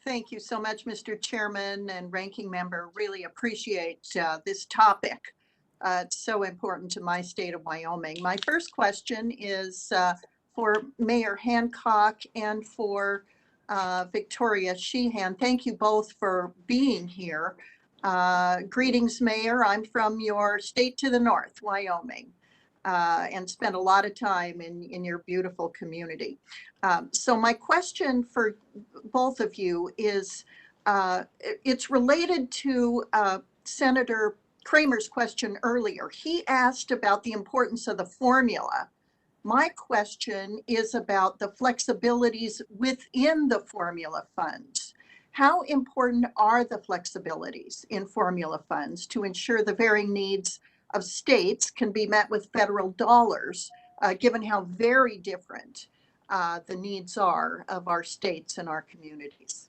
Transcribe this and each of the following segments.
Thank you so much, Mr. Chairman and Ranking Member. Really appreciate this topic. It's so important to my state of Wyoming. My first question is for Mayor Hancock and for Victoria Sheehan. Thank you both for being here. Greetings, Mayor. I'm from your state to the north, Wyoming, and spent a lot of time in your beautiful community. So my question for both of you is, it's related to Senator Kramer's question earlier. He asked about the importance of the formula. My question is about the flexibilities within the formula funds. How important are the flexibilities in formula funds to ensure the varying needs of states can be met with federal dollars, given how very different the needs are of our states and our communities?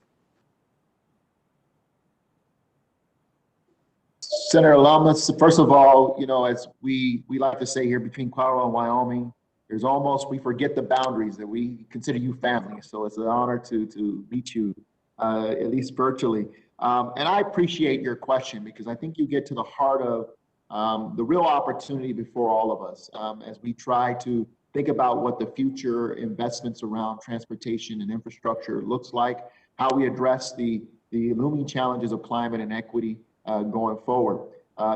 Senator Lummis, first of all, you know, as we like to say here between Colorado and Wyoming, there's almost, we forget the boundaries, that we consider you family. So it's an honor to meet you, at least virtually. And I appreciate your question, because I think you get to the heart of the real opportunity before all of us as we try to think about what the future investments around transportation and infrastructure looks like, how we address the looming challenges of climate and equity going forward.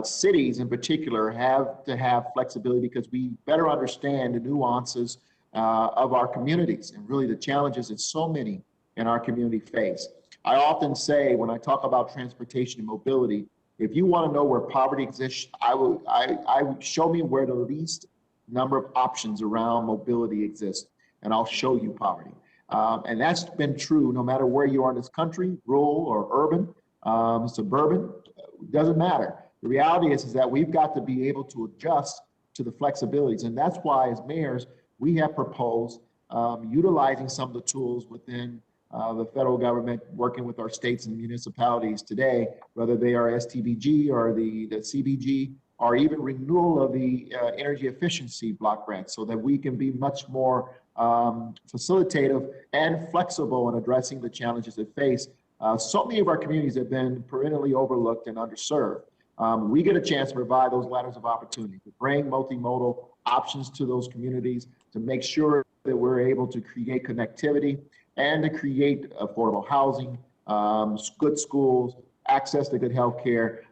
Cities in particular have to have flexibility because we better understand the nuances of our communities and really the challenges that so many in our community face. I often say when I talk about transportation and mobility, if you want to know where poverty exists, I would show me where the least number of options around mobility exist, and I'll show you poverty. And that's been true no matter where you are in this country, rural or urban, suburban, doesn't matter. The reality is that we've got to be able to adjust to the flexibilities. And that's why as mayors, we have proposed utilizing some of the tools within the federal government, working with our states and municipalities today, whether they are STBG or the CBG, or even renewal of the energy efficiency block grants, so that we can be much more facilitative and flexible in addressing the challenges that face. So many of our communities have been perennially overlooked and underserved. We get a chance to provide those ladders of opportunity, to bring multimodal options to those communities, to make sure that we're able to create connectivity and to create affordable housing, good schools, access to good health care,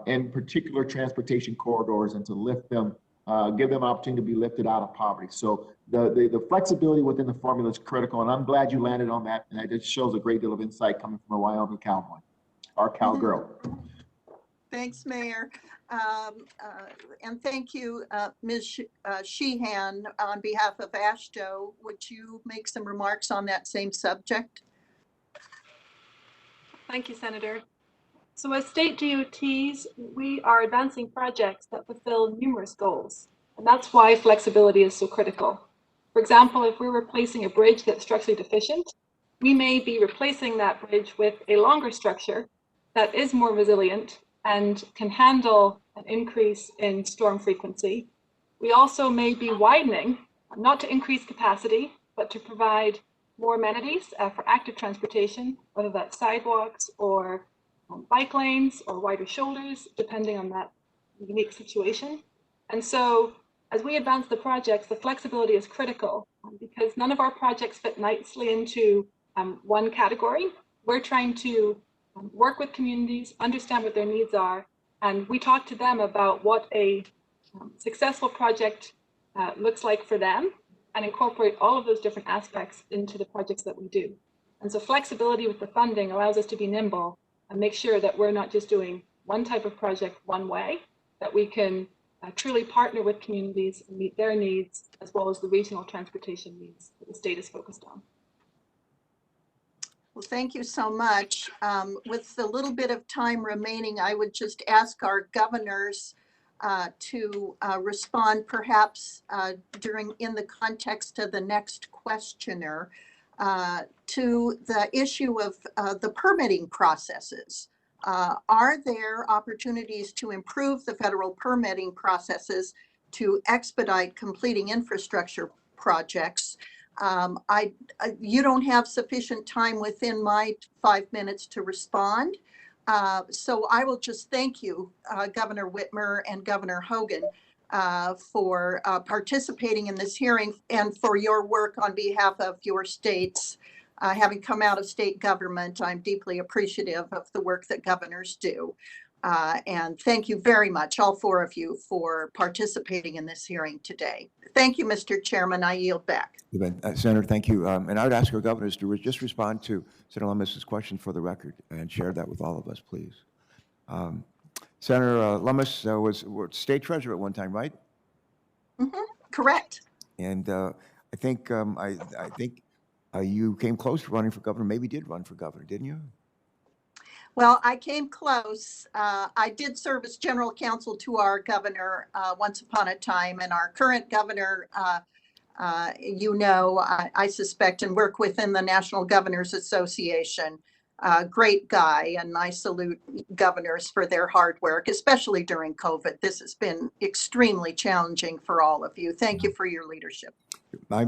in particular transportation corridors, and to lift them, give them an opportunity to be lifted out of poverty. So the flexibility within the formula is critical, and I'm glad you landed on that, and it shows a great deal of insight coming from a Wyoming cowboy, our cowgirl. Thanks, Mayor. And thank you, Ms. Sheehan. On behalf of AASHTO, would you make some remarks on that same subject? Thank you, Senator. So as state DOTs, we are advancing projects that fulfill numerous goals, and that's why flexibility is so critical. For example, if we're replacing a bridge that's structurally deficient, we may be replacing that bridge with a longer structure that is more resilient and can handle an increase in storm frequency. We also may be widening, not to increase capacity, but to provide more amenities for active transportation, whether that's sidewalks or bike lanes or wider shoulders, depending on that unique situation. And so as we advance the projects, the flexibility is critical because none of our projects fit nicely into one category. We're trying to work with communities, understand what their needs are, and we talk to them about what a successful project looks like for them and incorporate all of those different aspects into the projects that we do. And so flexibility with the funding allows us to be nimble and make sure that we're not just doing one type of project one way, that we can truly partner with communities and meet their needs, as well as the regional transportation needs that the state is focused on. Well, thank you so much. With the little bit of time remaining, I would just ask our governors to respond perhaps in the context of the next questioner to the issue of the permitting processes. Are there opportunities to improve the federal permitting processes to expedite completing infrastructure projects? You don't have sufficient time within my 5 minutes to respond. So I will just thank you, Governor Whitmer and Governor Hogan, for participating in this hearing and for your work on behalf of your states. Having come out of state government, I'm deeply appreciative of the work that governors do. And thank you very much, all four of you, for participating in this hearing today. Thank you, Mr. Chairman. I yield back. Senator, thank you. And I would ask our governors to just respond to Senator Lummis's question for the record and share that with all of us, please. Senator Lummis was state treasurer at one time, right? Mm-hmm. Correct. And I think you came close to running for governor. Maybe did run for governor, didn't you? Well, I came close. I did serve as general counsel to our governor once upon a time, and our current governor, I suspect, and work within the National Governors Association. Great guy, and I salute governors for their hard work, especially during COVID. This has been extremely challenging for all of you. Thank you for your leadership. I